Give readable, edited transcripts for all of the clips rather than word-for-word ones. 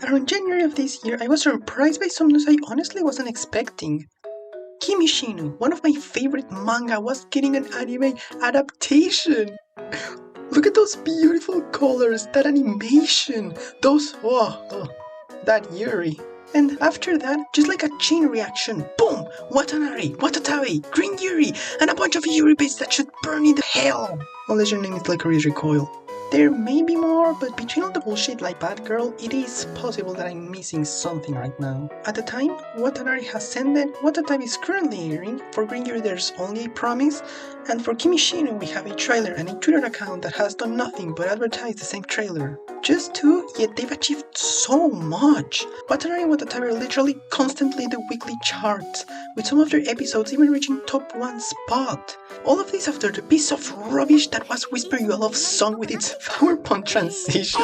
Around January of this year, I was surprised by some news I honestly wasn't expecting. Kimishino, one of my favorite manga, was getting an anime adaptation. Look at those beautiful colors, that animation, that Yuri. And after that, just like a chain reaction, boom! Watanabe, Watatabe, Green Yuri, and a bunch of Yuri bits that should burn in the hell! Unless your name is like Lycoris Recoil. There may be more, but between all the bullshit like Bad Girl, it is possible that I'm missing something right now. At the time, Watanabe has ended, WataTabe is currently airing, for Green Yuri there's only a promise, and for Kimishino we have a trailer and a Twitter account that has done nothing but advertise the same trailer. Just two, yet they've achieved so much. Watanabe and WataTabe are literally constantly the weekly charts, with some of their episodes even reaching top 1 spot. All of this after the piece of rubbish that was Whisper You a Love Song with its PowerPoint transitions.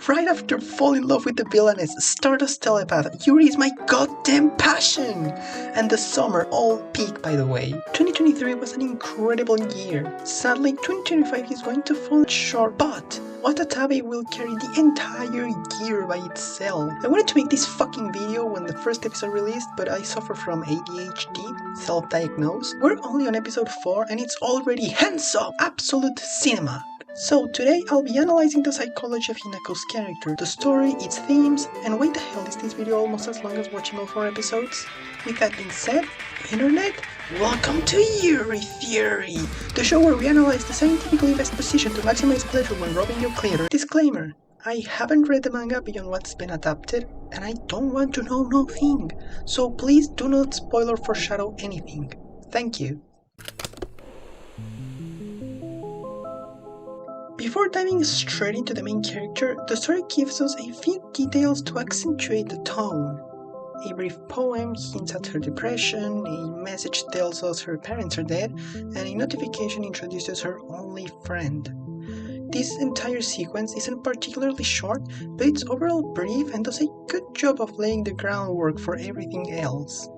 Right after Fall in Love with the Villainess, Stardust Telepath, Yuri is my goddamn passion! And the summer all peak, by the way. 2023 was an incredible year. Sadly, 2025 is going to fall short, but WataTabe will carry the entire year by itself. I wanted to make this fucking video when the first episode released, but I suffer from ADHD, self-diagnosed. We're only on episode 4 and it's already hands up, absolute cinema. So today I'll be analyzing the psychology of Hinako's character, the story, its themes, and wait the hell, is this video almost as long as watching all 4 episodes? With that being said, Internet, welcome to Yuri Theory, the show where we analyze the scientifically best position to maximize pleasure when robbing your cleaner. Disclaimer, I haven't read the manga beyond what's been adapted, and I don't want to know nothing, so please do not spoil or foreshadow anything. Thank you. Before diving straight into the main character, the story gives us a few details to accentuate the tone. A brief poem hints at her depression, a message tells us her parents are dead, and a notification introduces her only friend. This entire sequence isn't particularly short, but it's overall brief and does a good job of laying the groundwork for everything else.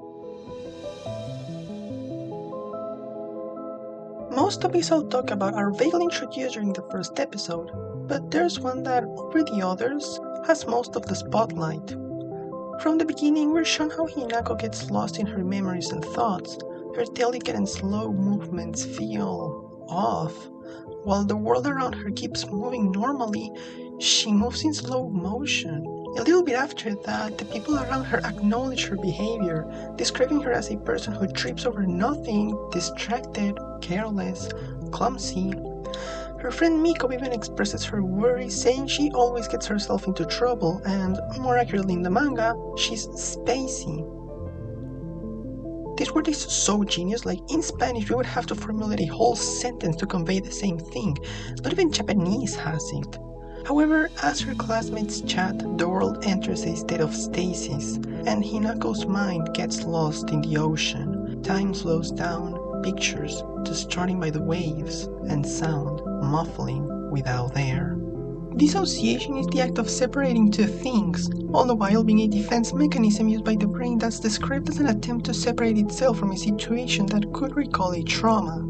Most topics I'll talk about are vaguely introduced during the first episode, but there's one that, over the others, has most of the spotlight. From the beginning, we're shown how Hinako gets lost in her memories and thoughts. Her delicate and slow movements feel off. While the world around her keeps moving normally, she moves in slow motion. A little bit after that, the people around her acknowledge her behavior, describing her as a person who trips over nothing, distracted, careless, clumsy. Her friend Miko even expresses her worry, saying she always gets herself into trouble and, more accurately in the manga, she's spacey. This word is so genius, like in Spanish we would have to formulate a whole sentence to convey the same thing. Not even Japanese has it. However, as her classmates chat, the world enters a state of stasis, and Hinako's mind gets lost in the ocean. Time slows down, pictures distorting by the waves, and sound muffling without air. Dissociation is the act of separating two things, all the while being a defense mechanism used by the brain that's described as an attempt to separate itself from a situation that could recall a trauma.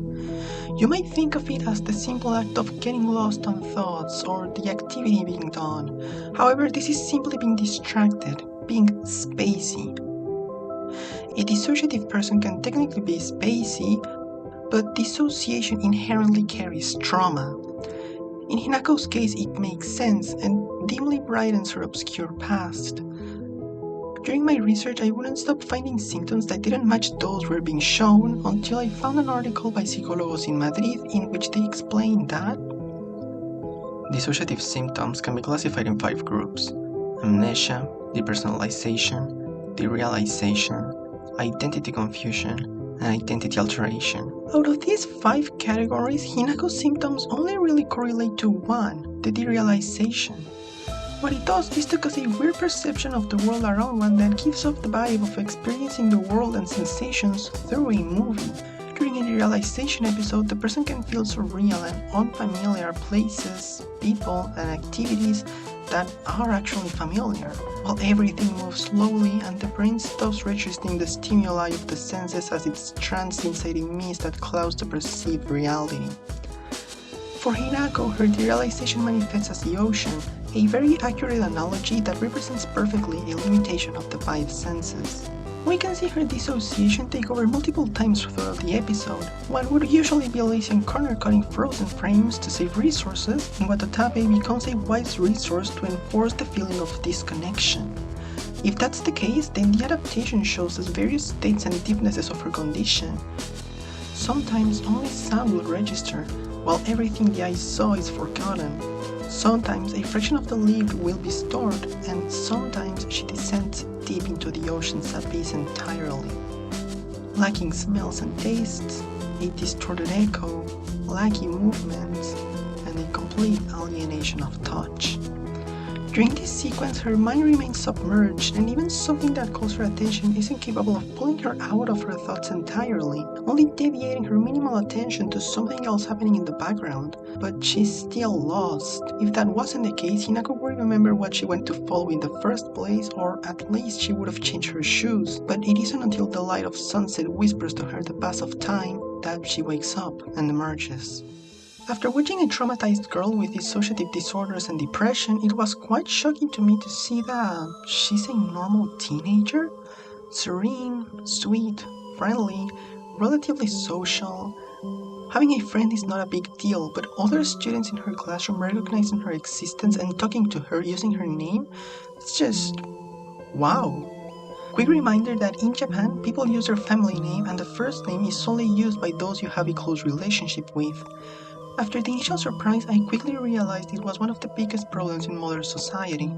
You might think of it as the simple act of getting lost on thoughts or the activity being done. However, this is simply being distracted, being spacey. A dissociative person can technically be spacey, but dissociation inherently carries trauma. In Hinako's case, it makes sense and dimly brightens her obscure past. During my research, I wouldn't stop finding symptoms that didn't match those were being shown until I found an article by Psicólogos in Madrid in which they explained that dissociative symptoms can be classified in 5 groups: amnesia, depersonalization, derealization, identity confusion, and identity alteration. Out of these 5 categories, Hinako's symptoms only really correlate to one, the derealization. What it does is to cause a weird perception of the world around one that gives off the vibe of experiencing the world and sensations through a movie. During a derealization episode, the person can feel surreal and unfamiliar places, people, and activities that are actually familiar, while everything moves slowly and the brain stops registering the stimuli of the senses as it strands inside a mist that clouds the perceived reality. For Hinako, her derealization manifests as the ocean, a very accurate analogy that represents perfectly a limitation of the five senses. We can see her dissociation take over multiple times throughout the episode. What would usually be a lazy and corner-cutting frozen frames to save resources, in WataTabe becomes a wise resource to enforce the feeling of disconnection. If that's the case, then the adaptation shows us various states and deepnesses of her condition. Sometimes only sound will register, while everything the eye saw is forgotten. Sometimes a fraction of the lived will be stored, and sometimes she descends deep into the ocean's abyss entirely. Lacking smells and tastes, a distorted echo, lacking movements, and a complete alienation of touch. During this sequence, her mind remains submerged, and even something that calls her attention isn't capable of pulling her out of her thoughts entirely, only deviating her minimal attention to something else happening in the background. But she's still lost. If that wasn't the case, Hinako would remember what she went to follow in the first place, or at least she would have changed her shoes. But it isn't until the light of sunset whispers to her the pass of time that she wakes up and emerges. After watching a traumatized girl with dissociative disorders and depression, it was quite shocking to me to see that she's a normal teenager. Serene, sweet, friendly, relatively social. Having a friend is not a big deal, but other students in her classroom recognizing her existence and talking to her using her name, it's just wow. Quick reminder that in Japan, people use their family name and the first name is only used by those you have a close relationship with. After the initial surprise, I quickly realized it was one of the biggest problems in modern society.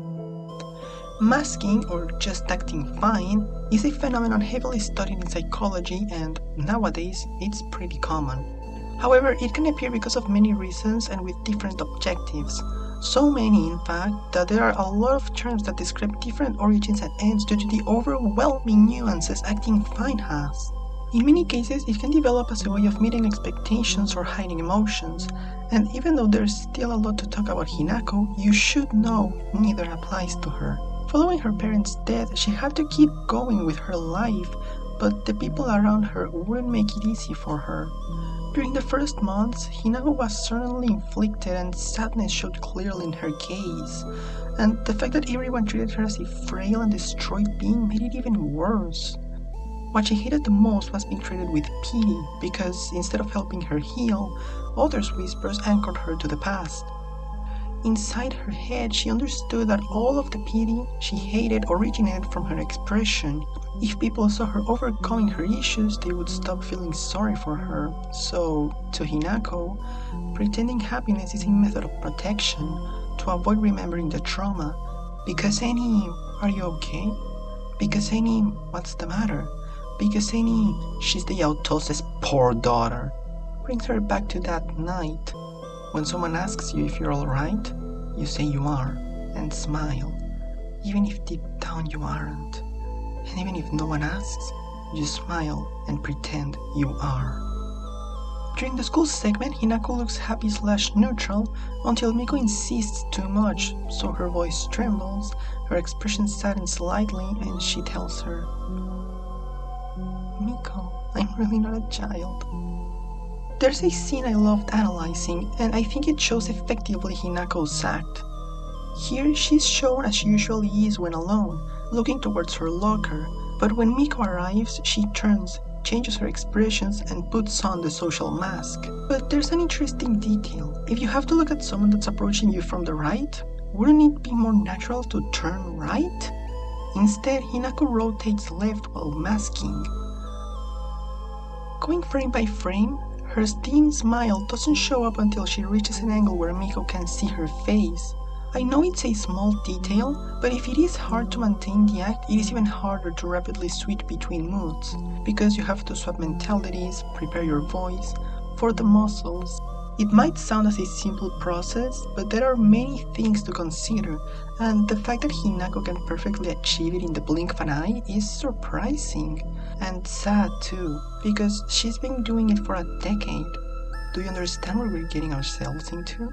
Masking, or just acting fine, is a phenomenon heavily studied in psychology and, nowadays, it's pretty common. However, it can appear because of many reasons and with different objectives. So many, in fact, that there are a lot of terms that describe different origins and ends due to the overwhelming nuances acting fine has. In many cases, it can develop as a way of meeting expectations or hiding emotions, and even though there's still a lot to talk about Hinako, you should know neither applies to her. Following her parents' death, she had to keep going with her life, but the people around her wouldn't make it easy for her. During the first months, Hinako was certainly inflicted and sadness showed clearly in her gaze, and the fact that everyone treated her as a frail and destroyed being made it even worse. What she hated the most was being treated with pity, because instead of helping her heal, others' whispers anchored her to the past. Inside her head, she understood that all of the pity she hated originated from her expression. If people saw her overcoming her issues, they would stop feeling sorry for her. So, to Hinako, pretending happiness is a method of protection to avoid remembering the trauma. Because any, are you okay? Because any, what's the matter? Because any, she's the autos's poor daughter, brings her back to that night. When someone asks you if you're alright, you say you are, and smile, even if deep down you aren't. And even if no one asks, you smile and pretend you are. During the school segment, Hinako looks happy/neutral until Miko insists too much, so her voice trembles, her expression saddens slightly, and she tells her, Miko, I'm really not a child. There's a scene I loved analyzing, and I think it shows effectively Hinako's act. Here, she's shown as she usually is when alone, looking towards her locker, but when Miko arrives, she turns, changes her expressions, and puts on the social mask. But there's an interesting detail. If you have to look at someone that's approaching you from the right, wouldn't it be more natural to turn right? Instead, Hinako rotates left while masking. Going frame by frame, her stinging smile doesn't show up until she reaches an angle where Miko can see her face. I know it's a small detail, but if it is hard to maintain the act, it is even harder to rapidly switch between moods, because you have to swap mentalities, prepare your voice, for the muscles. It might sound as a simple process, but there are many things to consider, and the fact that Hinako can perfectly achieve it in the blink of an eye is surprising. And sad too, because she's been doing it for a decade. Do you understand what we're getting ourselves into?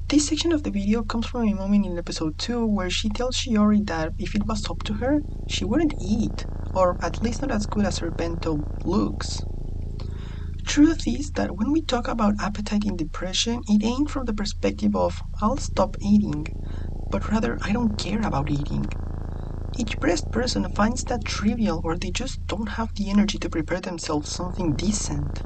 This section of the video comes from a moment in episode 2 where she tells Shiori that if it was up to her, she wouldn't eat, or at least not as good as her bento looks. truth is that when we talk about appetite in depression, it ain't from the perspective of I'll stop eating, but rather I don't care about eating. A depressed person finds that trivial, or they just don't have the energy to prepare themselves something decent.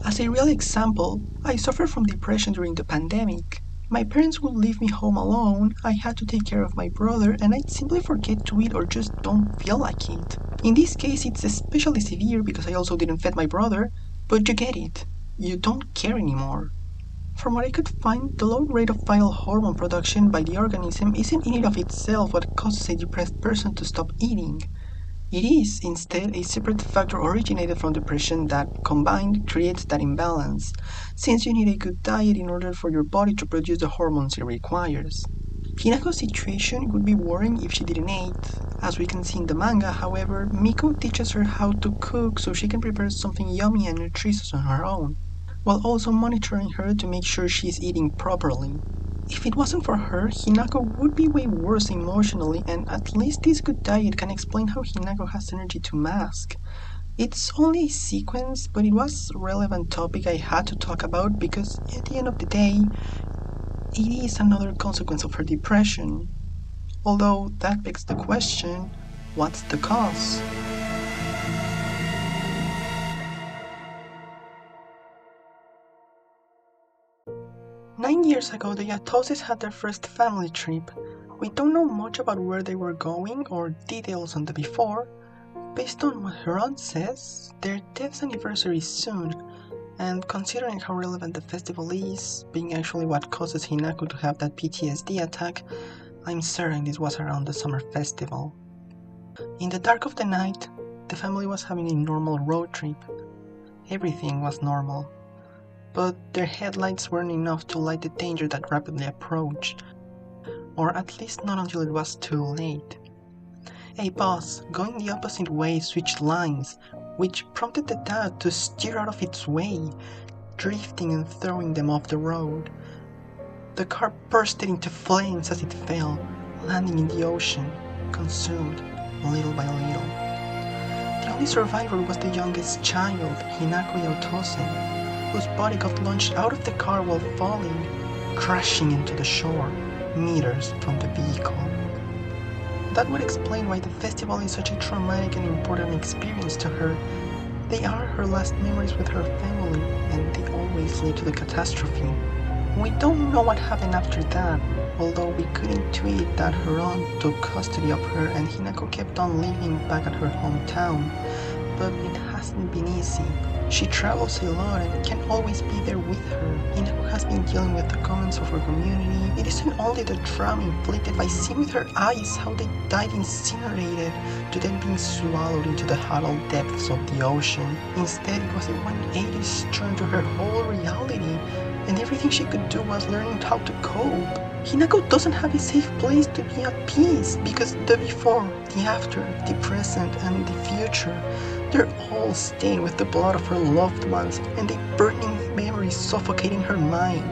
As a real example, I suffered from depression during the pandemic. My parents would leave me home alone, I had to take care of my brother, and I'd simply forget to eat or just don't feel like it. In this case, it's especially severe because I also didn't feed my brother, but you get it. You don't care anymore. From what I could find, the low rate of vital hormone production by the organism isn't in and of itself what causes a depressed person to stop eating. It is, instead, a separate factor originated from depression that, combined, creates that imbalance, since you need a good diet in order for your body to produce the hormones it requires. Hinako's situation would be worrying if she didn't eat. As we can see in the manga, however, Miko teaches her how to cook so she can prepare something yummy and nutritious on her own, while also monitoring her to make sure she's eating properly. If it wasn't for her, Hinako would be way worse emotionally, and at least this good diet can explain how Hinako has energy to mask. It's only a sequence, but it was a relevant topic I had to talk about because at the end of the day, it is another consequence of her depression. Although that begs the question, what's the cause? Nine years ago, the Yatoses had their first family trip. We don't know much about where they were going or details on the before. Based on what her aunt says, their 10th anniversary is soon, and considering how relevant the festival is, being actually what causes Hinako to have that PTSD attack, I'm certain this was around the summer festival. In the dark of the night, the family was having a normal road trip. Everything was normal. But their headlights weren't enough to light the danger that rapidly approached, or at least not until it was too late. A bus going the opposite way switched lines, which prompted the dad to steer out of its way, drifting and throwing them off the road. The car bursted into flames as it fell, landing in the ocean, consumed little by little. The only survivor was the youngest child, Hinako Yatose, whose body got launched out of the car while falling, crashing into the shore, meters from the vehicle. That would explain why the festival is such a traumatic and important experience to her. They are her last memories with her family, and they always lead to the catastrophe. We don't know what happened after that, although we could intuit that her aunt took custody of her and Hinako kept on living back at her hometown. But it hasn't been easy. She travels a lot and can't always be there with her. Hinako has been dealing with the comments of her community. It isn't only the drama inflicted by seeing with her eyes how they died incinerated to then being swallowed into the hollow depths of the ocean. Instead, it was a 180 turn to her whole reality, and everything she could do was learning how to cope. Hinako doesn't have a safe place to be at peace because the before, the after, the present, and the future, they're all stained with the blood of her loved ones and a burning memory suffocating her mind.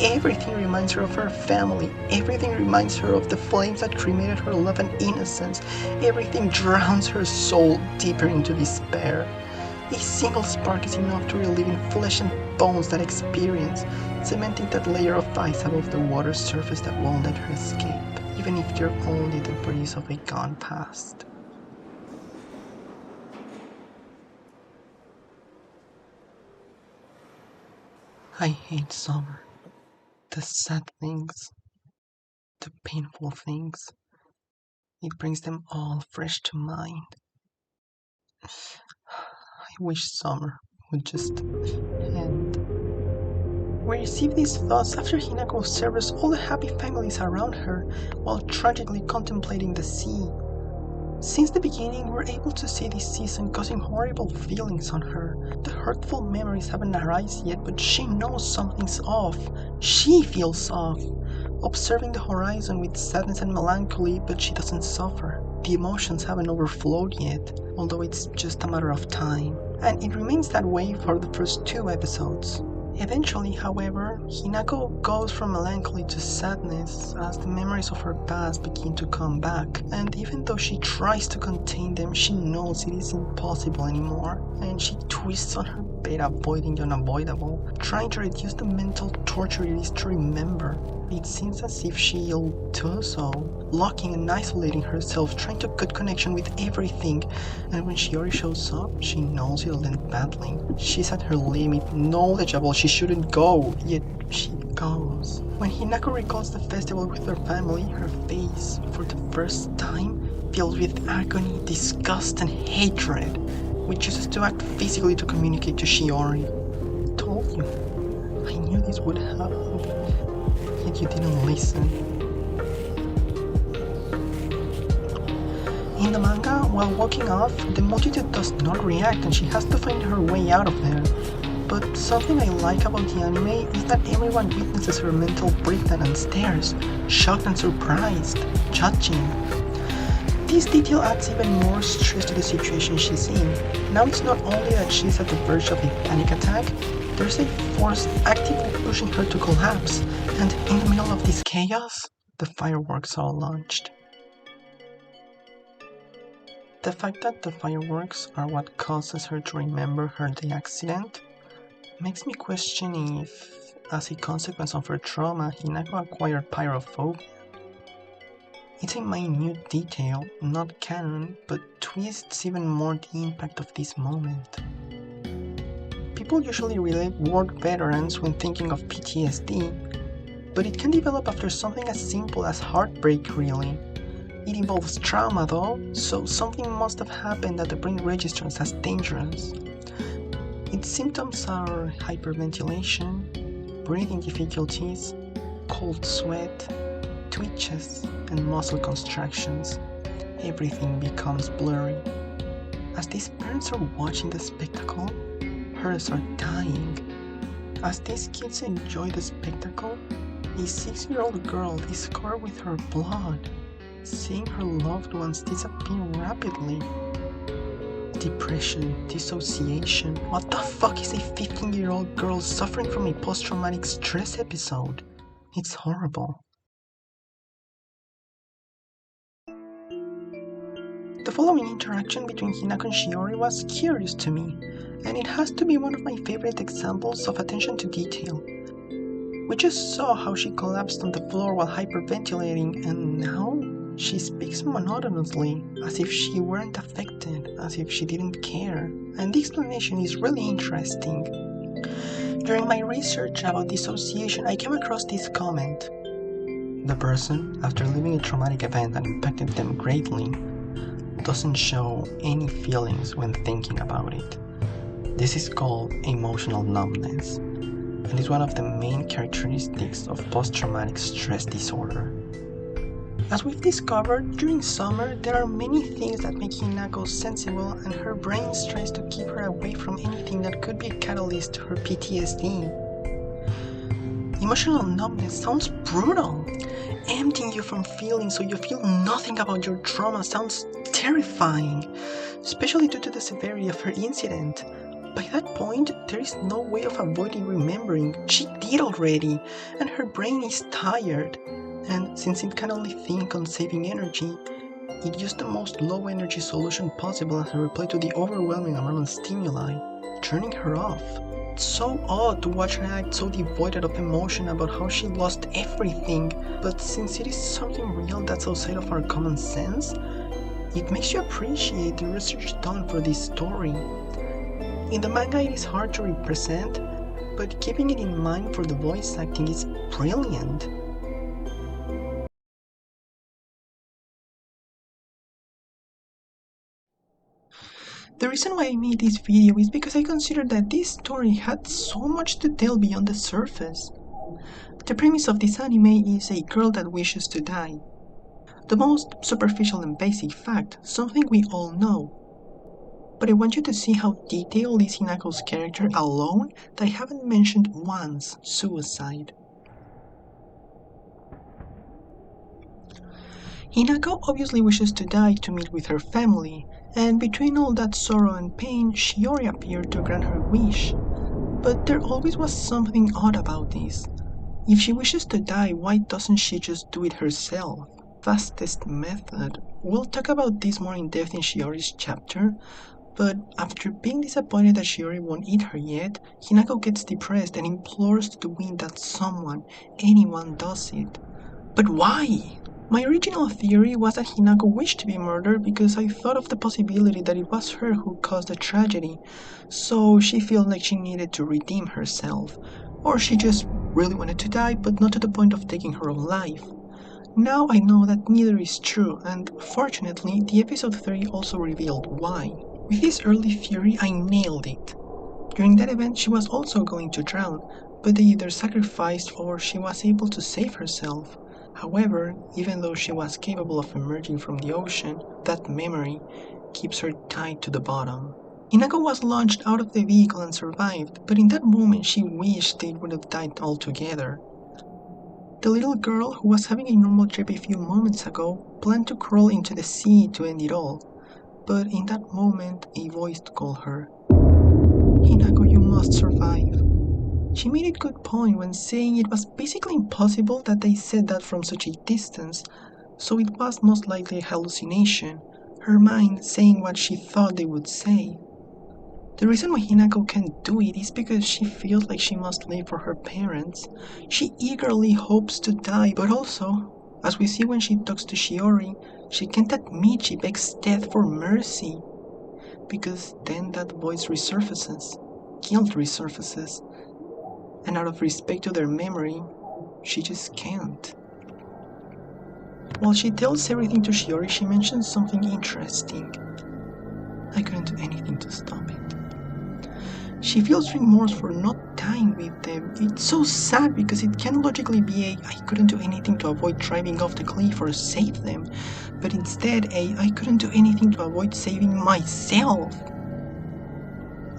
Everything reminds her of her family. Everything reminds her of the flames that cremated her love and innocence. Everything drowns her soul deeper into despair. A single spark is enough to relive in flesh and bones that experience, cementing that layer of ice above the water's surface that won't let her escape, even if they're only the breeze of a gone past. I hate summer. The sad things, the painful things. It brings them all fresh to mind. I wish summer would just end. We receive these thoughts after Hinako observes all the happy families around her while tragically contemplating the sea. Since the beginning, we're able to see this season causing horrible feelings on her. The hurtful memories haven't arisen yet, but she knows something's off. She feels off. Observing the horizon with sadness and melancholy, but she doesn't suffer. The emotions haven't overflowed yet, although it's just a matter of time. And it remains that way for the first 2 episodes. Eventually, however, Hinako goes from melancholy to sadness as the memories of her past begin to come back, and even though she tries to contain them, she knows it is impossible anymore, and she twists on her bed avoiding the unavoidable, trying to reduce the mental torture it is to remember. It seems as if she'll do so, locking and isolating herself, trying to cut connection with everything, and when Shiori shows up, she knows it'll end badly. She's at her limit, knowledgeable she shouldn't go, yet she goes. When Hinako recalls the festival with her family, her face, for the first time, filled with agony, disgust, and hatred, which chooses to act physically to communicate to Shiori. I told you, I knew this would happen, yet you didn't listen. In the manga, while walking off, the multitude does not react and she has to find her way out of there. But something I like about the anime is that everyone witnesses her mental breakdown and stares, shocked and surprised, judging. This detail adds even more stress to the situation she's in. Now it's not only that she's at the verge of a panic attack, there's a force actively pushing her to collapse, and in the middle of this chaos, the fireworks are launched. The fact that the fireworks are what causes her to remember the accident makes me question if, as a consequence of her trauma, Hinako acquired pyrophobia. It's a minute detail, not canon, but twists even more the impact of this moment. People usually relate war veterans when thinking of PTSD, but it can develop after something as simple as heartbreak, really. It involves trauma though, so something must have happened that the brain registers as dangerous. Its symptoms are hyperventilation, breathing difficulties, cold sweat, twitches, and muscle contractions. Everything becomes blurry. As these parents are watching the spectacle, hers are dying. As these kids enjoy the spectacle, a 6-year-old girl is scarred with her blood, seeing her loved ones disappear rapidly. Depression, dissociation. What the fuck is a 15-year-old girl suffering from a post-traumatic stress episode? It's horrible. The following interaction between Hinako and Shiori was curious to me, and it has to be one of my favorite examples of attention to detail. We just saw how she collapsed on the floor while hyperventilating, and now she speaks monotonously, as if she weren't affected, as if she didn't care, and the explanation is really interesting. During my research about dissociation, I came across this comment. The person, after living a traumatic event that impacted them greatly, doesn't show any feelings when thinking about it. This is called emotional numbness, and is one of the main characteristics of post-traumatic stress disorder. As we've discovered, during summer there are many things that make Hinako sensible, and her brain tries to keep her away from anything that could be a catalyst to her PTSD. Emotional numbness sounds brutal. Emptying you from feeling so you feel nothing about your trauma sounds terrifying, especially due to the severity of her incident. By that point, there is no way of avoiding remembering. She did already, and her brain is tired. And since it can only think on saving energy, it used the most low-energy solution possible as a reply to the overwhelming amount of stimuli, turning her off. It's so odd to watch her act so devoid of emotion about how she lost everything, but since it is something real that's outside of our common sense, it makes you appreciate the research done for this story. In the manga it is hard to represent, but keeping it in mind for the voice acting is brilliant. The reason why I made this video is because I consider that this story had so much to tell beyond the surface. The premise of this anime is a girl that wishes to die. The most superficial and basic fact, something we all know. But I want you to see how detailed is Hinako's character alone that I haven't mentioned once: suicide. Hinako obviously wishes to die to meet with her family, and between all that sorrow and pain, Shiori appeared to grant her wish. But there always was something odd about this. If she wishes to die, why doesn't she just do it herself? Fastest method. We'll talk about this more in depth in Shiori's chapter, But after being disappointed that Shiori won't eat her yet, Hinako gets depressed and implores to the wind that anyone does it. But why? My original theory was that Hinako wished to be murdered because I thought of the possibility that it was her who caused the tragedy, so she felt like she needed to redeem herself. Or she just really wanted to die, but not to the point of taking her own life. Now I know that neither is true, and fortunately, the episode 3 also revealed why. With this early theory, I nailed it. During that event, she was also going to drown, but they either sacrificed or she was able to save herself. However, even though she was capable of emerging from the ocean, that memory keeps her tied to the bottom. Hinako was launched out of the vehicle and survived, but in that moment she wished they would have died altogether. The little girl who was having a normal trip a few moments ago planned to crawl into the sea to end it all, but in that moment a voice called her. Hinako, you must survive. She made a good point when saying it was basically impossible that they said that from such a distance, so it was most likely a hallucination, her mind saying what she thought they would say. The reason why Hinako can't do it is because she feels like she must live for her parents. She eagerly hopes to die, but also, as we see when she talks to Shiori, she can't admit she begs death for mercy. Because then that voice resurfaces, guilt resurfaces, and out of respect to their memory, she just can't. While she tells everything to Shiori, she mentions something interesting. I couldn't do anything to stop it. She feels remorse for not dying with them. It's so sad because it can logically be I couldn't do anything to avoid driving off the cliff or save them, but instead I couldn't do anything to avoid saving myself.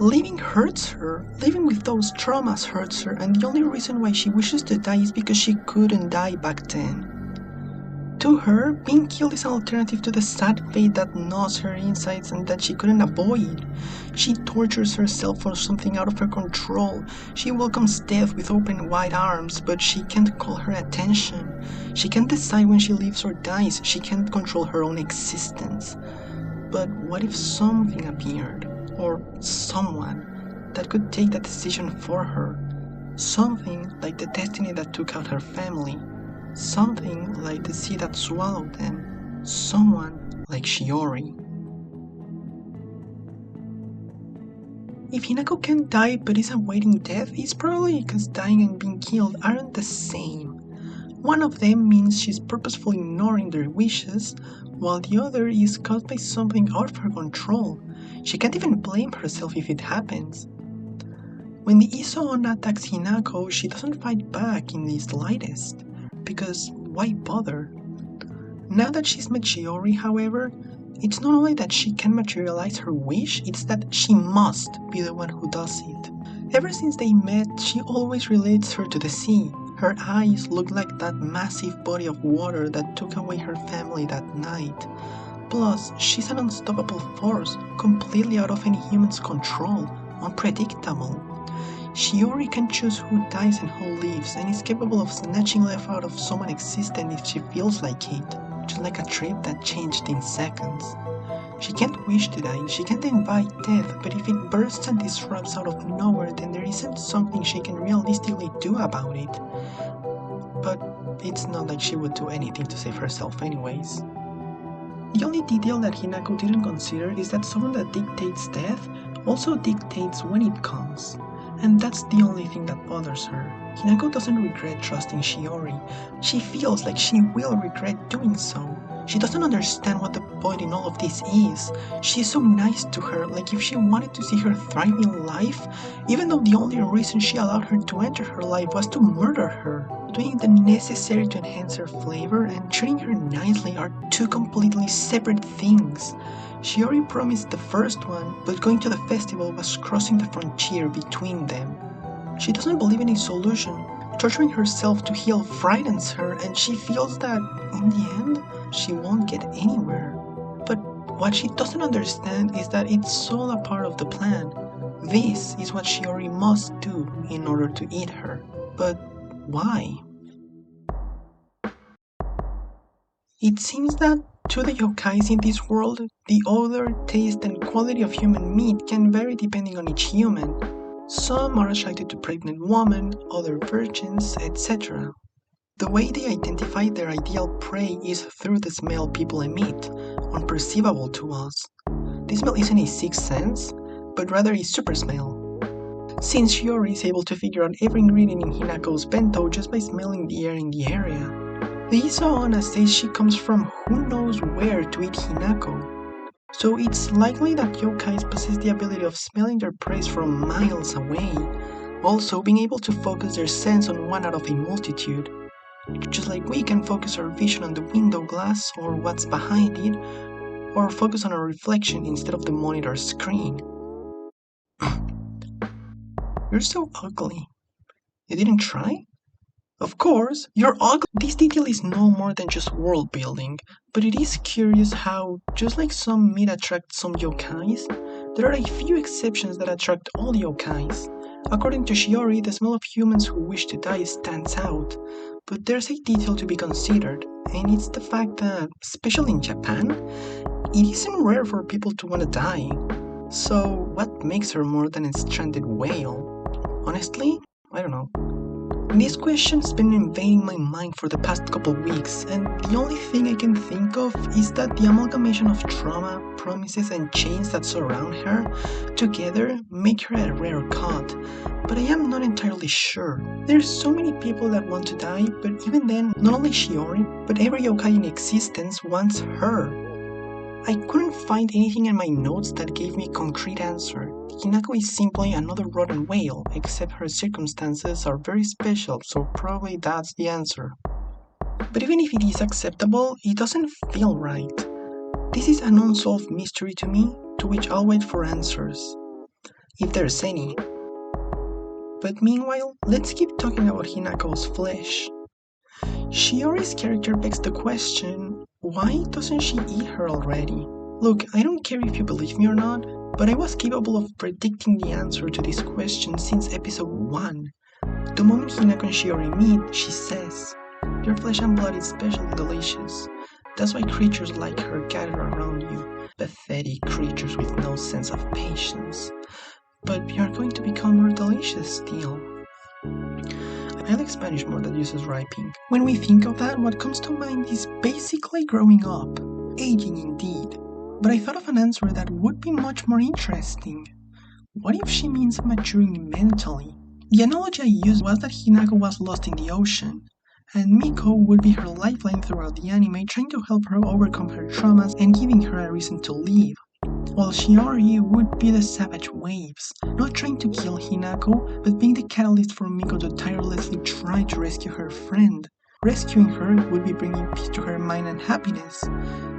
Living hurts her. Living with those traumas hurts her, and the only reason why she wishes to die is because she couldn't die back then. To her, being killed is an alternative to the sad fate that gnaws her insides and that she couldn't avoid. She tortures herself for something out of her control. She welcomes death with open wide arms, but she can't call her attention. She can't decide when she lives or dies. She can't control her own existence. But what if something appeared? Or someone that could take that decision for her? Something like the destiny that took out her family. Something like the sea that swallowed them. Someone like Shiori. If Hinako can die but is awaiting death, it's probably because dying and being killed aren't the same. One of them means she's purposefully ignoring their wishes, while the other is caused by something out of her control. She can't even blame herself if it happens. When the Iso-onna attacks Hinako, she doesn't fight back in the slightest. Because why bother? Now that she's met Shiori, however, it's not only that she can materialize her wish, it's that she must be the one who does it. Ever since they met, she always relates her to the sea. Her eyes look like that massive body of water that took away her family that night. Plus, she's an unstoppable force, completely out of any human's control, unpredictable. Shiori can choose who dies and who lives, and is capable of snatching life out of someone existent if she feels like it, just like a trip that changed in seconds. She can't wish to die, she can't invite death, but if it bursts and disrupts out of nowhere, then there isn't something she can realistically do about it. But it's not like she would do anything to save herself anyways. The only detail that Hinako didn't consider is that someone that dictates death also dictates when it comes. And that's the only thing that bothers her. Hinako doesn't regret trusting Shiori. She feels like she will regret doing so. She doesn't understand what the point in all of this is. She is so nice to her, like if she wanted to see her thriving life, even though the only reason she allowed her to enter her life was to murder her. Doing the necessary to enhance her flavor and treating her nicely are two completely separate things. Shiori promised the first one, but going to the festival was crossing the frontier between them. She doesn't believe in a solution. Torturing herself to heal frightens her, and she feels that, in the end, she won't get anywhere. But what she doesn't understand is that it's all a part of the plan. This is what Shiori must do in order to eat her. But why? It seems that To the yokais in this world, the odor, taste, and quality of human meat can vary depending on each human. Some are attracted to pregnant women, other virgins, etc. The way they identify their ideal prey is through the smell people emit, unperceivable to us. This smell isn't a sixth sense, but rather a super smell. Since Shiori is able to figure out every ingredient in Hinako's bento just by smelling the air in the area. The Isoona says she comes from who knows where to eat Hinako. So it's likely that yokais possess the ability of smelling their prey from miles away, also being able to focus their sense on one out of a multitude. Just like we can focus our vision on the window glass or what's behind it, or focus on our reflection instead of the monitor screen. You're so ugly. You didn't try? Of course, you're ugly. This detail is no more than just world building, but it is curious how, just like some meat attracts some yokais, there are a few exceptions that attract all yokais. According to Shiori, the smell of humans who wish to die stands out, but there's a detail to be considered, and it's the fact that, especially in Japan, it isn't rare for people to want to die. So, what makes her more than a stranded whale? Honestly, I don't know. This question's been invading my mind for the past couple weeks, and the only thing I can think of is that the amalgamation of trauma, promises, and chains that surround her together make her a rare cut, but I am not entirely sure. There's so many people that want to die, but even then, not only Shiori, but every yokai in existence wants her. I couldn't find anything in my notes that gave me a concrete answer. Hinako is simply another rotten whale, except her circumstances are very special, so probably that's the answer. But even if it is acceptable, it doesn't feel right. This is an unsolved mystery to me, to which I'll wait for answers, if there's any. But meanwhile, let's keep talking about Hinako's flesh. Shiori's character begs the question, why doesn't she eat her already? Look, I don't care if you believe me or not, but I was capable of predicting the answer to this question since episode 1. The moment Hinako and Shiori meet, she says, "Your flesh and blood is especially delicious. That's why creatures like her gather around you. Pathetic creatures with no sense of patience. But you're going to become more delicious still." I like Spanish more that uses riping. When we think of that, what comes to mind is basically growing up. Aging indeed. But I thought of an answer that would be much more interesting. What if she means maturing mentally? The analogy I used was that Hinako was lost in the ocean, and Miko would be her lifeline throughout the anime, trying to help her overcome her traumas and giving her a reason to live. While Shiori would be the savage waves, not trying to kill Hinako, but being the catalyst for Miko to tirelessly try to rescue her friend. Rescuing her would be bringing peace to her mind and happiness,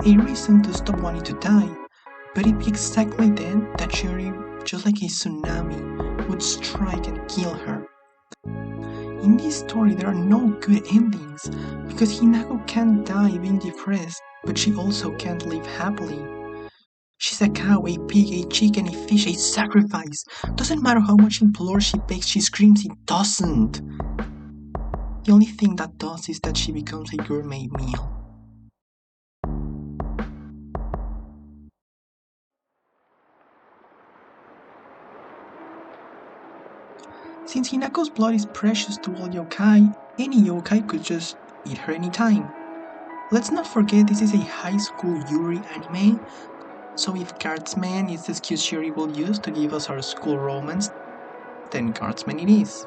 a reason to stop wanting to die. But it'd be exactly then that Shiori, just like a tsunami, would strike and kill her. In this story, there are no good endings, because Hinako can't die being depressed, but she also can't live happily. She's a cow, a pig, a chicken, a fish, a sacrifice. Doesn't matter how much implores she begs, she screams, it doesn't. The only thing that does is that she becomes a gourmet meal. Since Hinako's blood is precious to all yokai, any yokai could just eat her anytime. Let's not forget this is a high school Yuri anime, so if Guardsman is the excuse Shiori will use to give us our school romance, then Guardsman it is.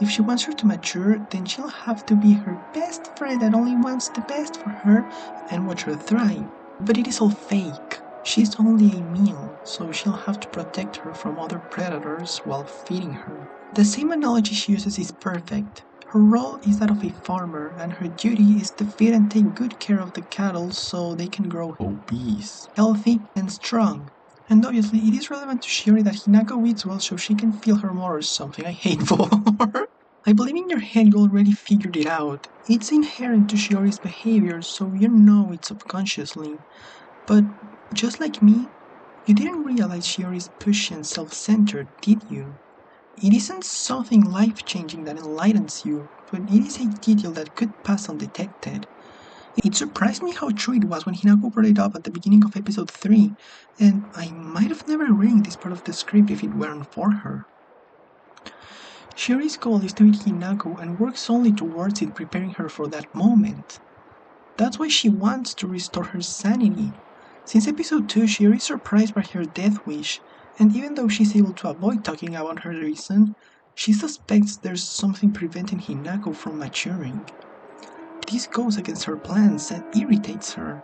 If she wants her to mature, then she'll have to be her best friend that only wants the best for her and watch her thrive. But it is all fake. She's only a meal, so she'll have to protect her from other predators while feeding her. The same analogy she uses is perfect. Her role is that of a farmer, and her duty is to feed and take good care of the cattle so they can grow obese, healthy, and strong. And obviously, it is relevant to Shiori that Hinako eats well so she can feel her more or something. I hate Voldemort. I believe in your head you already figured it out. It's inherent to Shiori's behavior, so you know it subconsciously. But just like me, you didn't realize Shiori's pushy and self-centered, did you? It isn't something life-changing that enlightens you, but it is a detail that could pass undetected. It surprised me how true it was when Hinako brought it up at the beginning of episode 3, and I might have never read this part of the script if it weren't for her. Shiori's goal is to meet Hinako and works only towards it, preparing her for that moment. That's why she wants to restore her sanity. Since episode 2, Shiori is surprised by her death wish, and even though she's able to avoid talking about her reason, she suspects there's something preventing Hinako from maturing. This goes against her plans and irritates her.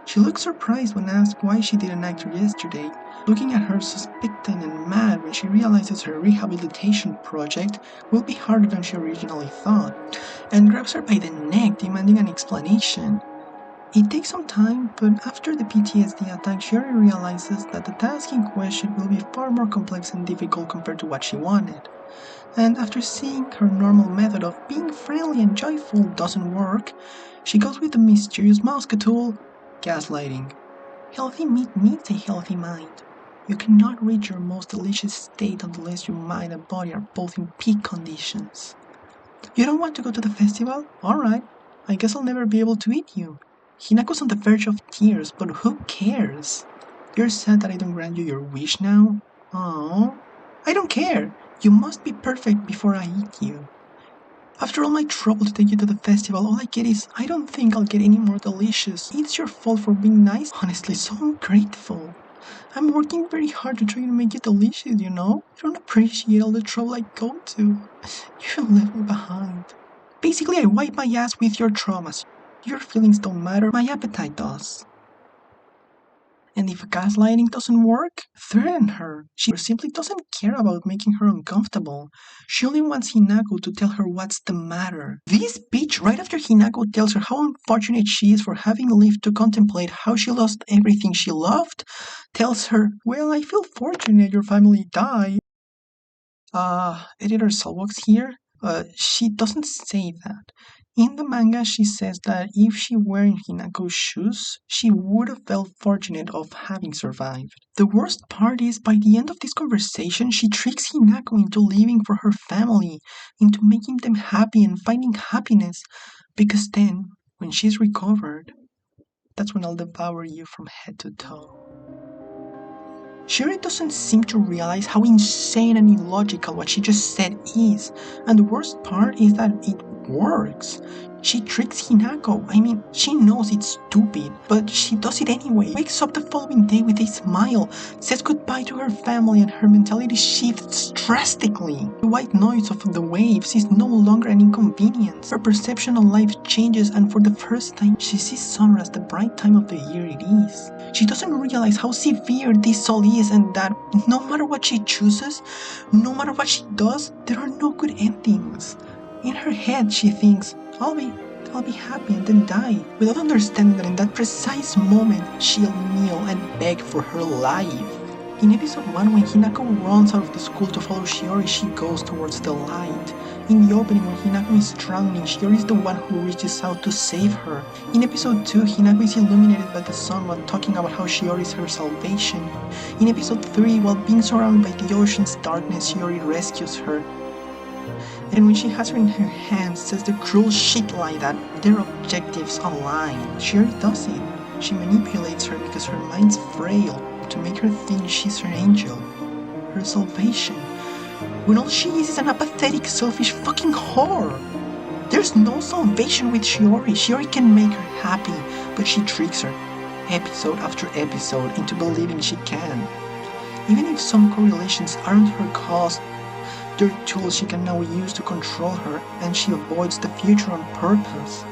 She looks surprised when asked why she didn't act yesterday, looking at her suspecting and mad when she realizes her rehabilitation project will be harder than she originally thought, and grabs her by the neck demanding an explanation. It takes some time, but after the PTSD attack, Shiori realizes that the task in question will be far more complex and difficult compared to what she wanted. And after seeing her normal method of being friendly and joyful doesn't work, she goes with the mysterious Mosca tool, gaslighting. Healthy meat needs a healthy mind. You cannot reach your most delicious state unless your mind and body are both in peak conditions. You don't want to go to the festival? Alright, I guess I'll never be able to eat you. Hinako's on the verge of tears, but who cares? You're sad that I don't grant you your wish now? Oh, I don't care. You must be perfect before I eat you. After all my trouble to take you to the festival, all I get is, I don't think I'll get any more delicious. It's your fault for being nice. Honestly, so ungrateful. I'm working very hard to try to make you delicious, you know? You don't appreciate all the trouble I go to. You should leave me behind. Basically, I wipe my ass with your traumas. Your feelings don't matter, my appetite does. And if gaslighting doesn't work, threaten her. She simply doesn't care about making her uncomfortable. She only wants Hinako to tell her what's the matter. This bitch, right after Hinako tells her how unfortunate she is for having lived to contemplate how she lost everything she loved, tells her, well, I feel fortunate your family died. Editor Solvox here. She doesn't say that. In the manga, she says that if she were in Hinako's shoes, she would have felt fortunate of having survived. The worst part is, by the end of this conversation, she tricks Hinako into leaving for her family, into making them happy and finding happiness, because then, when she's recovered, that's when I'll devour you from head to toe. Shiori doesn't seem to realize how insane and illogical what she just said is, and the worst part is that it works. She tricks Hinako. I mean, she knows it's stupid, but she does it anyway. Wakes up the following day with a smile, says goodbye to her family, and her mentality shifts drastically. The white noise of the waves is no longer an inconvenience. Her perception of life changes, and for the first time, she sees summer as the bright time of the year it is. She doesn't realize how severe this all is, and that no matter what she chooses, no matter what she does, there are no good endings. In her head, she thinks, I'll be happy and then die, without understanding that in that precise moment, she'll kneel and beg for her life. In episode 1, when Hinako runs out of the school to follow Shiori, she goes towards the light. In the opening, when Hinako is drowning, Shiori is the one who reaches out to save her. In episode 2, Hinako is illuminated by the sun while talking about how Shiori is her salvation. In episode 3, while being surrounded by the ocean's darkness, Shiori rescues her. And when she has her in her hands, says the cruel shit like that their objectives align. Shiori does it. She manipulates her because her mind's frail to make her think she's her angel, her salvation, when all she is an apathetic, selfish fucking whore. There's no salvation with Shiori. Shiori can make her happy, but she tricks her, episode after episode, into believing she can. Even if some correlations aren't her cause, they're tools she can now use to control her, and she avoids the future on purpose.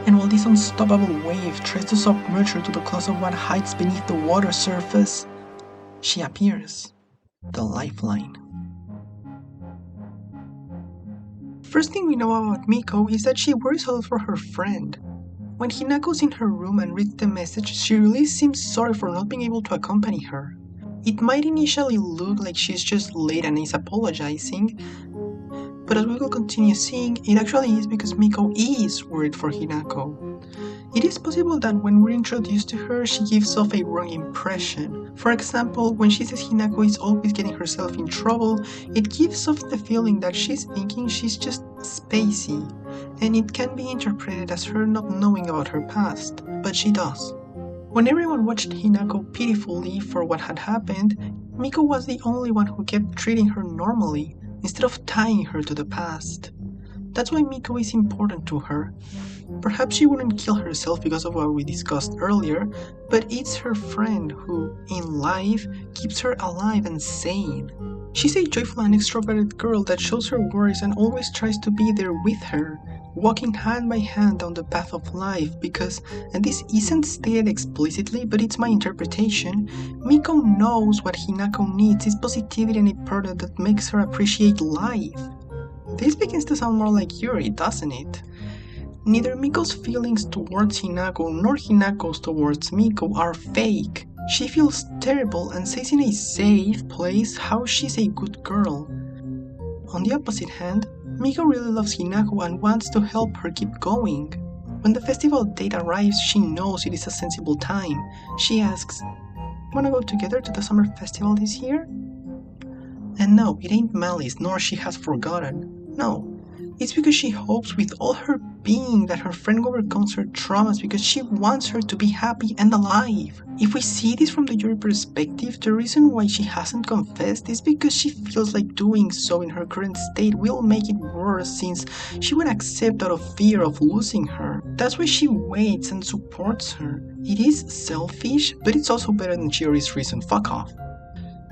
And while this unstoppable wave tries to submerge her to the close of what hides beneath the water surface, she appears. The Lifeline. First thing we know about Miko is that she worries a lot for her friend. When Hinako's in her room and reads the message, she really seems sorry for not being able to accompany her. It might initially look like she's just late and is apologizing, but as we will continue seeing, it actually is because Miko is worried for Hinako. It is possible that when we're introduced to her, she gives off a wrong impression. For example, when she says Hinako is always getting herself in trouble, it gives off the feeling that she's thinking she's just spacey. and it can be interpreted as her not knowing about her past, but she does. When everyone watched Hinako pitifully for what had happened, Miko was the only one who kept treating her normally, instead of tying her to the past. That's why Miko is important to her. Perhaps she wouldn't kill herself because of what we discussed earlier, but it's her friend who, in life, keeps her alive and sane. She's a joyful and extroverted girl that shows her worries and always tries to be there with her, walking hand by hand down the path of life because, and this isn't stated explicitly but it's my interpretation, Miko knows what Hinako needs is positivity and a partner that makes her appreciate life. This begins to sound more like Yuri, doesn't it? Neither Miko's feelings towards Hinako nor Hinako's towards Miko are fake. She feels terrible and says in a safe place how she's a good girl. On the opposite hand, Miko really loves Hinako and wants to help her keep going. When the festival date arrives, she knows it is a sensible time. She asks, "Wanna go together to the summer festival this year?" And no, it ain't malice, nor she has forgotten. No, it's because she hopes with all her being that her friend overcomes her traumas because she wants her to be happy and alive. If we see this from the Yuri perspective, the reason why she hasn't confessed is because she feels like doing so in her current state will make it worse since she would accept out of fear of losing her. That's why she waits and supports her. It is selfish, but it's also better than Shiori's reason fuck off.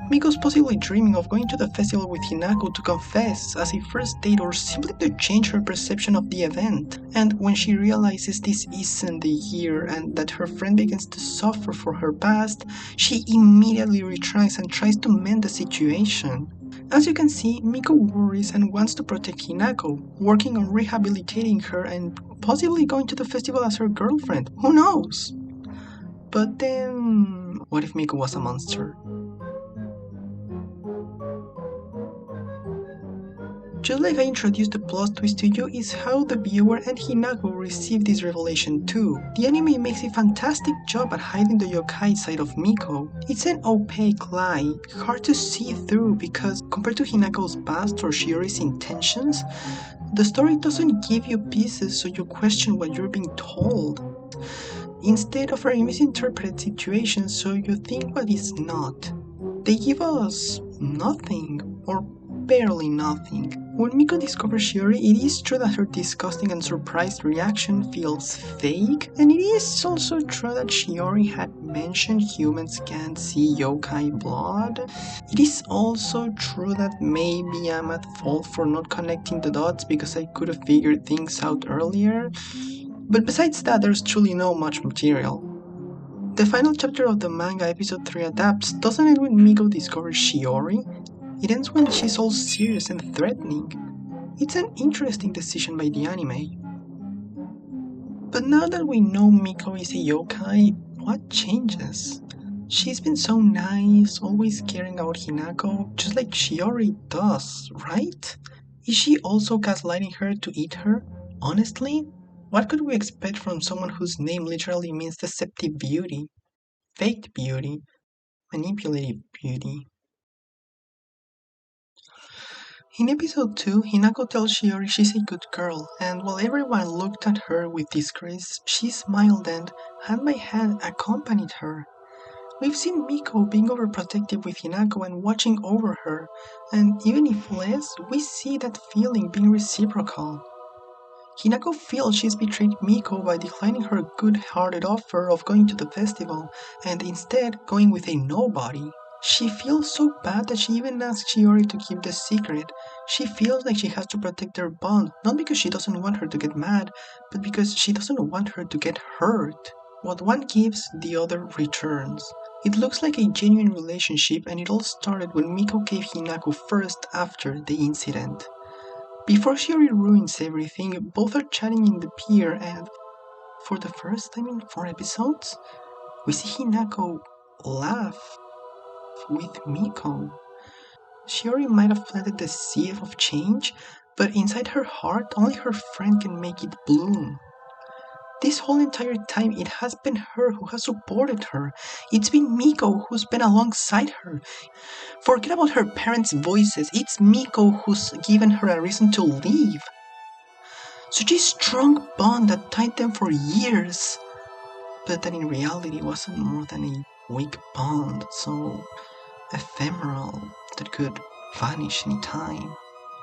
Miko's possibly dreaming of going to the festival with Hinako to confess as a first date or simply to change her perception of the event. And when she realizes this isn't the year and that her friend begins to suffer for her past, she immediately retries and tries to mend the situation. As you can see, Miko worries and wants to protect Hinako, working on rehabilitating her and possibly going to the festival as her girlfriend. Who knows? But then, what if Miko was a monster? Just like I introduced the plot twist to you is how the viewer and Hinako receive this revelation too. The anime makes a fantastic job at hiding the yokai side of Miko. It's an opaque lie, hard to see through because compared to Hinako's past or Shiori's intentions, the story doesn't give you pieces so you question what you're being told. Instead offering misinterpreted situations so you think what is not. They give us nothing, or barely nothing. When Miko discovers Shiori, it is true that her disgusting and surprised reaction feels fake, and it is also true that Shiori had mentioned humans can't see yokai blood. It is also true that maybe I'm at fault for not connecting the dots because I could have figured things out earlier, but besides that there's truly no much material. The final chapter of the manga episode 3 adapts doesn't end when Miko discovers Shiori. It ends when she's all serious and threatening. It's an interesting decision by the anime. But now that we know Miko is a yokai, what changes? She's been so nice, always caring about Hinako, just like Shiori does, right? Is she also gaslighting her to eat her? Honestly, what could we expect from someone whose name literally means deceptive beauty, faked beauty, manipulative beauty? In episode 2, Hinako tells Shiori she's a good girl, and while everyone looked at her with disgrace, she smiled and, hand by hand, accompanied her. We've seen Miko being overprotective with Hinako and watching over her, and even if less, we see that feeling being reciprocal. Hinako feels she's betrayed Miko by declining her good-hearted offer of going to the festival, and instead going with a nobody. She feels so bad that she even asks Shiori to keep the secret. She feels like she has to protect their bond, not because she doesn't want her to get mad, but because she doesn't want her to get hurt. What one gives, the other returns. It looks like a genuine relationship, and it all started when Miko gave Hinako first after the incident. Before Shiori ruins everything, both are chatting in the pier and, for the first time in 4 episodes, we see Hinako laugh with Miko. Shiori might have planted the seed of change, but inside her heart, only her friend can make it bloom. This whole entire time, it has been her who has supported her. It's been Miko who's been alongside her. Forget about her parents' voices, it's Miko who's given her a reason to leave. such a strong bond that tied them for years, but that in reality wasn't more than a weak bond, so ephemeral, that could vanish any time.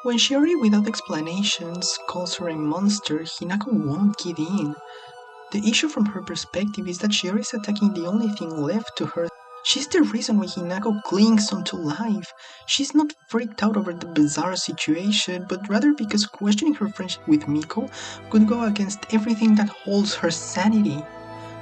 When Shiori, without explanations, calls her a monster, Hinako won't give in. The issue from her perspective is that Shiori is attacking the only thing left to her. She's the reason why Hinako clings onto life. She's not freaked out over the bizarre situation, but rather because questioning her friendship with Miko could go against everything that holds her sanity.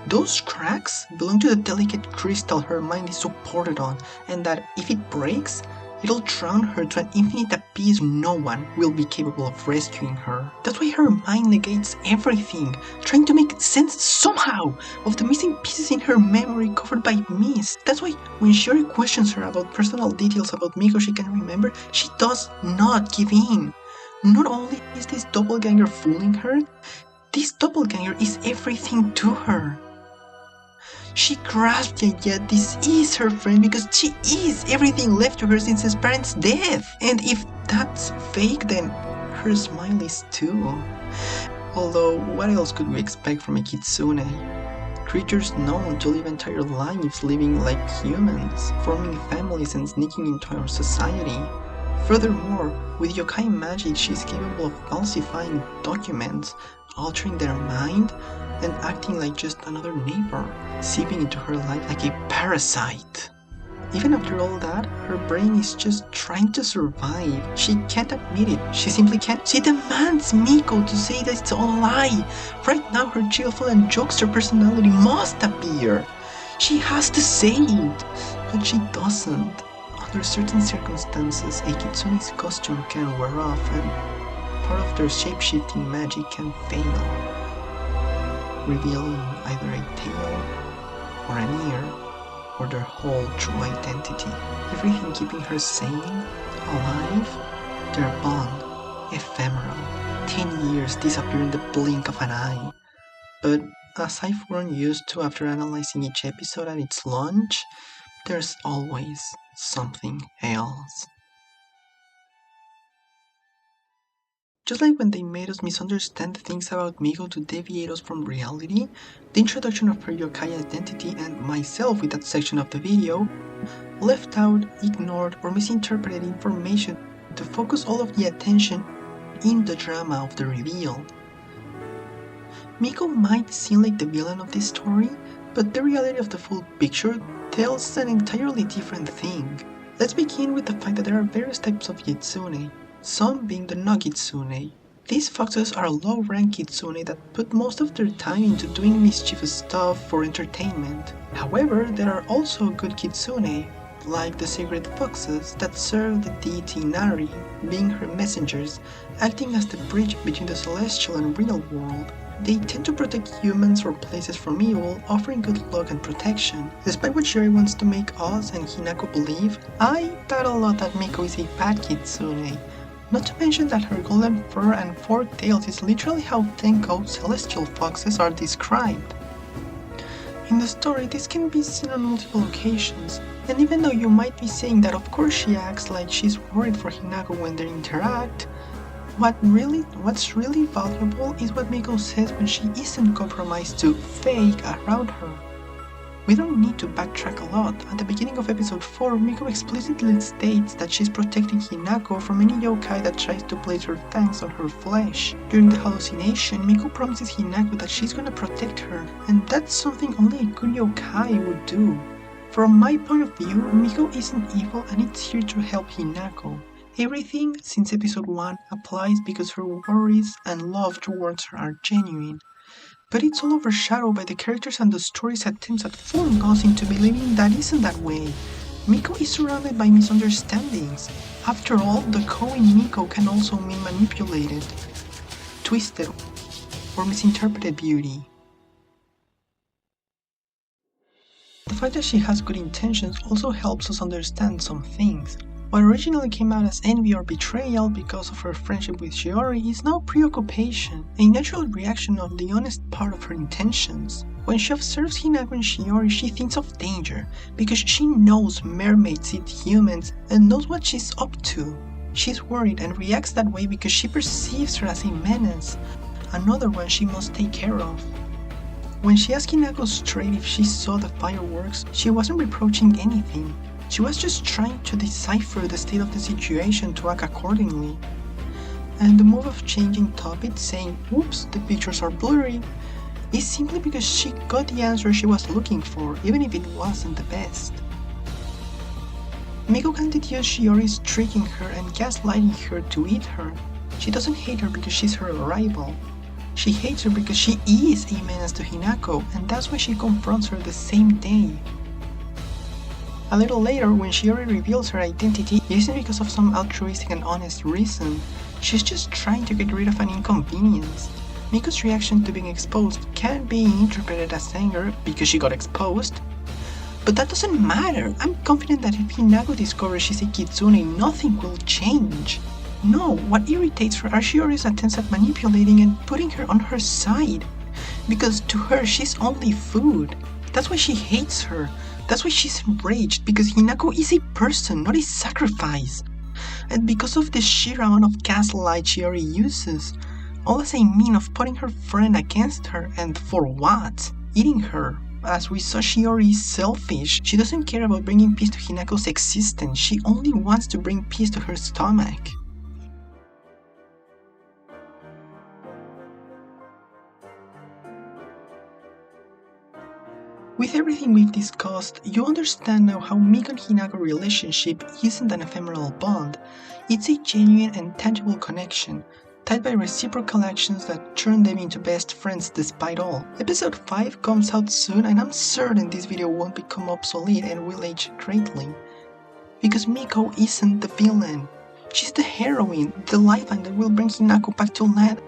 Those cracks belong to the delicate crystal her mind is supported on, and that if it breaks, it'll drown her to an infinite abyss. No one will be capable of rescuing her. That's why her mind negates everything, trying to make sense somehow of the missing pieces in her memory covered by mist. That's why when Shiori questions her about personal details about Miko she can remember, she does not give in. Not only is this doppelganger fooling her, this doppelganger is everything to her. She grasps the idea this is her friend because she is everything left to her since his parents' death. And if that's fake, then her smile is too. Although, what else could we expect from a kitsune? Creatures known to live entire lives living like humans, forming families and sneaking into our society. Furthermore, with yokai magic she's capable of falsifying documents, altering their mind, and acting like just another neighbor, seeping into her life like a parasite. Even after all that, her brain is just trying to survive. She can't admit it. She simply can't. She demands Miko to say that it's all a lie. Right now, her cheerful and jokester personality must appear. She has to say it, but she doesn't. Under certain circumstances, a kitsune's costume can wear off and part of their shape-shifting magic can fail, revealing either a tail or an ear or their whole true identity. Everything keeping her sane, alive, their bond, ephemeral. 10 years disappear in the blink of an eye. But as I've grown used to after analyzing each episode at its launch, there's always something else. Just like when they made us misunderstand things about Miko to deviate us from reality, the introduction of her yokai identity and myself with that section of the video left out, ignored, or misinterpreted information to focus all of the attention in the drama of the reveal. Miko might seem like the villain of this story, but the reality of the full picture tells an entirely different thing. Let's begin with the fact that there are various types of kitsune, some being the no-kitsune. These foxes are low-rank kitsune that put most of their time into doing mischievous stuff for entertainment. However, there are also good kitsune, like the sacred foxes that serve the deity Inari, being her messengers, acting as the bridge between the celestial and real world. They tend to protect humans or places from evil, offering good luck and protection. Despite what Shiori wants to make us and Hinako believe, I bet a lot that Miko is a bad kitsune. Not to mention that her golden fur and forked tails is literally how Tenko celestial foxes are described. In the story, this can be seen on multiple occasions, and even though you might be saying that of course she acts like she's worried for Hinako when they interact, what's really valuable is what Miko says when she isn't compromised to fake around her. We don't need to backtrack a lot. At the beginning of episode 4, Miko explicitly states that she's protecting Hinako from any yokai that tries to place her fangs on her flesh. During the hallucination, Miko promises Hinako that she's gonna protect her, and that's something only a good yokai would do. From my point of view, Miko isn't evil and it's here to help Hinako. Everything since episode 1 applies because her worries and love towards her are genuine. But it's all overshadowed by the characters and the story's attempts at fooling us into believing that isn't that way. Miko is surrounded by misunderstandings. After all, the ko in Miko can also mean manipulated, twisted, or misinterpreted beauty. The fact that she has good intentions also helps us understand some things. What originally came out as envy or betrayal because of her friendship with Shiori is now preoccupation, a natural reaction of the honest part of her intentions. When she observes Hinako and Shiori, she thinks of danger, because she knows mermaids eat humans and knows what she's up to. She's worried and reacts that way because she perceives her as a menace. another one she must take care of. When she asked Hinako straight if she saw the fireworks, she wasn't reproaching anything. She was just trying to decipher the state of the situation to act accordingly. And the move of changing topic, saying, "Oops, the pictures are blurry," is simply because she got the answer she was looking for, even if it wasn't the best. Miko can deduce Shiori is tricking her and gaslighting her to eat her. She doesn't hate her because she's her rival. She hates her because she is a menace to Hinako, and that's why she confronts her the same day. A little later, when Shiori reveals her identity, it isn't because of some altruistic and honest reason. She's just trying to get rid of an inconvenience. Miko's reaction to being exposed can be interpreted as anger because she got exposed. But that doesn't matter. I'm confident that if Hinako discovers she's a kitsune, nothing will change. No, what irritates her are Shiori's attempts at manipulating and putting her on her side. Because to her, she's only food. That's why she hates her. That's why she's enraged, because Hinako is a person, not a sacrifice. And because of the sheer amount of gaslight Shiori uses, all as a mean of putting her friend against her, and for what? Eating her. As we saw, Shiori is selfish. She doesn't care about bringing peace to Hinako's existence, she only wants to bring peace to her stomach. With everything we've discussed, you understand now how Miko and Hinako relationship isn't an ephemeral bond. It's a genuine and tangible connection, tied by reciprocal actions that turn them into best friends despite all. Episode 5 comes out soon, and I'm certain this video won't become obsolete and will age greatly. Because Miko isn't the villain. She's the heroine, the lifeline that will bring Hinako back to land.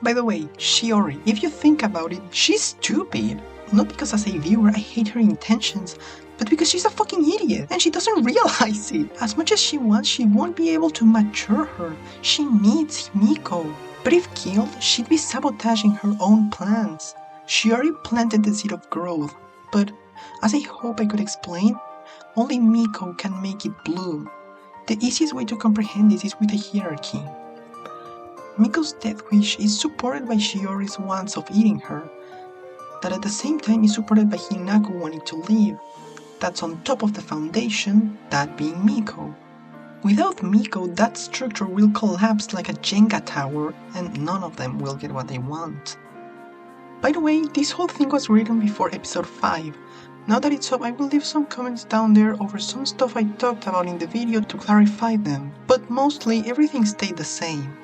By the way, Shiori, if you think about it, she's stupid. Not because as a viewer I hate her intentions, but because she's a fucking idiot and she doesn't realize it. As much as she wants, she won't be able to mature her. She needs Miko. But if killed, she'd be sabotaging her own plans. Shiori planted the seed of growth, but as I hope I could explain, only Miko can make it bloom. The easiest way to comprehend this is with a hierarchy. Miko's death wish is supported by Shiori's wants of eating her, that at the same time is supported by Hinako wanting to leave. That's on top of the foundation, that being Miko. Without Miko, that structure will collapse like a Jenga tower, and none of them will get what they want. By the way, this whole thing was written before episode 5. Now that it's up, I will leave some comments down there over some stuff I talked about in the video to clarify them, but mostly everything stayed the same.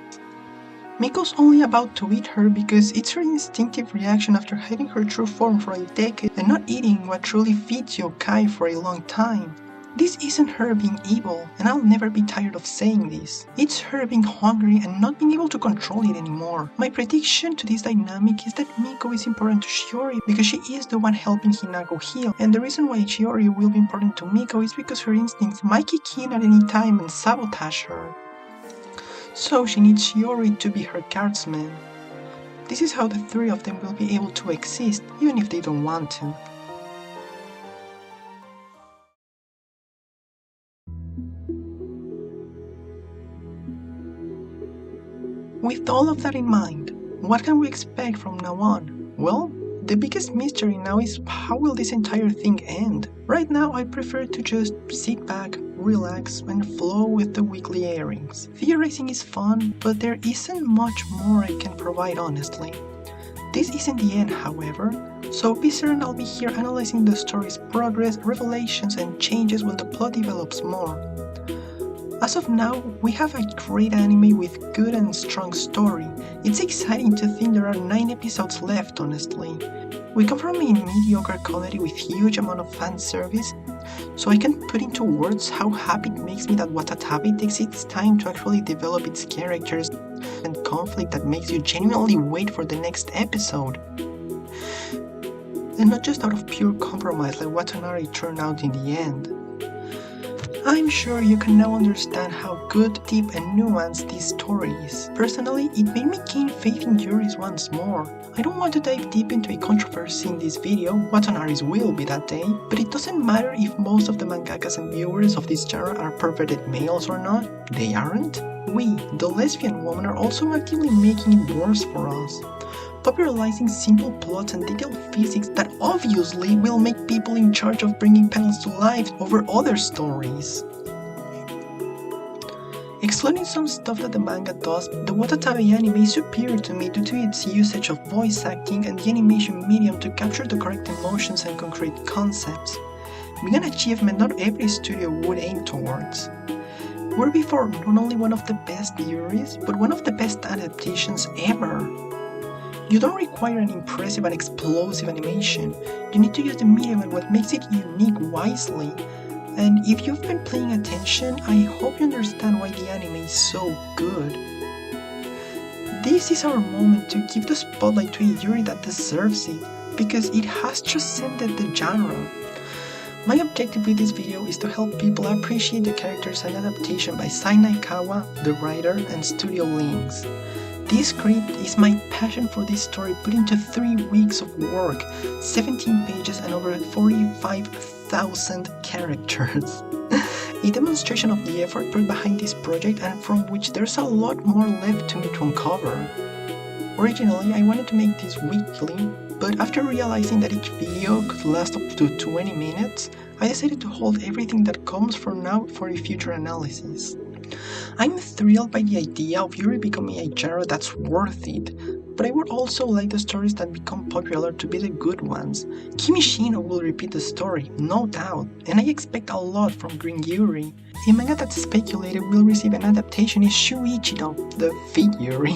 Miko's only about to eat her because it's her instinctive reaction after hiding her true form for a decade and not eating what truly feeds Yokai for a long time. This isn't her being evil, and I'll never be tired of saying this. It's her being hungry and not being able to control it anymore. My prediction to this dynamic is that Miko is important to Shiori because she is the one helping Hinako heal, and the reason why Shiori will be important to Miko is because her instincts might kick in at any time and sabotage her. So she needs Shiori to be her guardsman. This is how the three of them will be able to exist, even if they don't want to. With all of that in mind, what can we expect from now on? Well, the biggest mystery now is how will this entire thing end? Right now I prefer to just sit back, relax, and flow with the weekly airings. Theorizing is fun, but there isn't much more I can provide honestly. This isn't the end, however, so be certain I'll be here analyzing the story's progress, revelations, and changes when the plot develops more. As of now, we have a great anime with good and strong story. It's exciting to think there are 9 episodes left, honestly. We come from a mediocre comedy with huge amount of fan service, so I can put into words how happy it makes me that WataTabe takes its time to actually develop its characters and conflict that makes you genuinely wait for the next episode. And not just out of pure compromise like Watanabe turned out in the end. I'm sure you can now understand how good, deep and nuanced this story is. Personally, it made me gain faith in juries once more. I don't want to dive deep into a controversy in this video, Watanari's will be that day, but it doesn't matter if most of the mangakas and viewers of this genre are perverted males or not, they aren't. We, the lesbian women, are also actively making it worse for us, popularizing simple plots and detailed physics that obviously will make people in charge of bringing panels to life over other stories. Excluding some stuff that the manga does, the WataTabe anime is superior to me due to its usage of voice acting and the animation medium to capture the correct emotions and concrete concepts. Being an achievement not every studio would aim towards. We're before not only one of the best series, but one of the best adaptations ever. You don't require an impressive and explosive animation, you need to use the medium and what makes it unique wisely. And if you've been paying attention, I hope you understand why the anime is so good. This is our moment to give the spotlight to a yuri that deserves it, because it has transcended the genre. My objective with this video is to help people appreciate the characters and adaptation by Sai Naikawa, the writer, and Studio Links. This script is my passion for this story put into 3 weeks of work, 17 pages and over 45,000 characters. A demonstration of the effort put behind this project and from which there's a lot more left to me to uncover. Originally, I wanted to make this weekly, but after realizing that each video could last up to 20 minutes, I decided to hold everything that comes from now for a future analysis. I'm thrilled by the idea of Yuri becoming a genre that's worth it, but I would also like the stories that become popular to be the good ones. Kimishino will repeat the story, no doubt, and I expect a lot from Green Yuri. A manga that's speculated will receive an adaptation is Shuichiro, the Fit Yuri.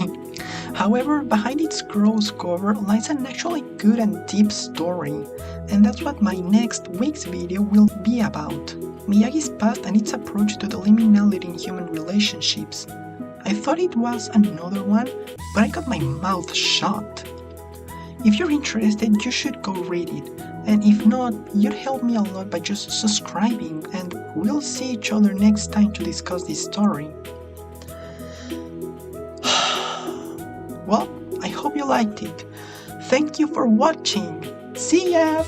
However, behind its gross cover lies an actually good and deep story, and that's what my next week's video will be about. Miyagi's past and its approach to the liminality in human relationships. I thought it was another one, but I got my mouth shut. If you're interested, you should go read it, and if not, you'd help me a lot by just subscribing, and we'll see each other next time to discuss this story. Well, I hope you liked it. Thank you for watching. See ya!